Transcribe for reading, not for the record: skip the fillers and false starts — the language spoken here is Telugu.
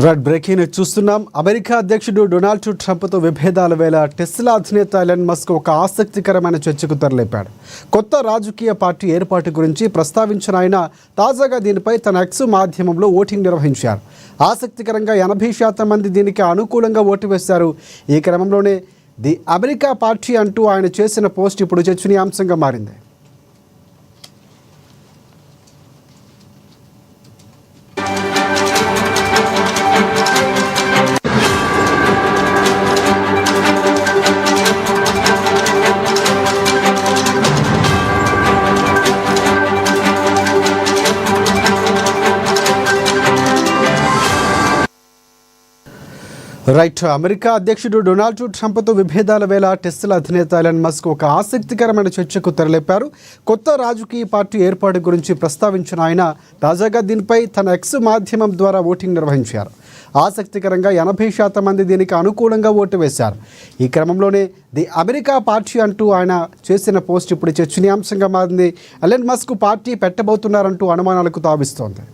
రెడ్ బ్రేకింగ్ చూస్తున్నాం. అమెరికా అధ్యక్షుడు డొనాల్డ్ ట్రంప్తో విభేదాల వేళ టెస్లా అధినేత ఎలన్ మస్క్ ఒక ఆసక్తికరమైన చర్చకు తెరలేపాడు. కొత్త రాజకీయ పార్టీ ఏర్పాటు గురించి ప్రస్తావించిన ఆయన తాజాగా దీనిపై తన ఎక్స్ మాధ్యమంలో ఓటింగ్ నిర్వహించారు. ఆసక్తికరంగా 80% మంది దీనికి అనుకూలంగా ఓటు వేశారు. ఈ క్రమంలోనే ది అమెరికా పార్టీ అంటూ ఆయన చేసిన పోస్ట్ ఇప్పుడు చర్చనీయాంశంగా మారింది. రైట్. అమెరికా అధ్యక్షుడు డొనాల్డ్ ట్రంప్తో విభేదాల వేళ టెస్లా అధినేత ఎలన్ మస్క్ ఒక ఆసక్తికరమైన చర్చకు తెరలేపారు. కొత్త రాజకీయ పార్టీ ఏర్పాటు గురించి ప్రస్తావించిన ఆయన తాజాగా దీనిపై తన ఎక్స్ మాధ్యమం ద్వారా ఓటింగ్ నిర్వహించారు. ఆసక్తికరంగా 80% మంది దీనికి అనుకూలంగా ఓటు వేశారు. ఈ క్రమంలోనే ది అమెరికా పార్టీ అంటూ ఆయన చేసిన పోస్ట్ ఇప్పుడు చర్చనీయాంశంగా మారింది. ఎలన్ మస్క్ పార్టీ పెట్టబోతున్నారంటూ అనుమానాలకు తావిస్తోంది.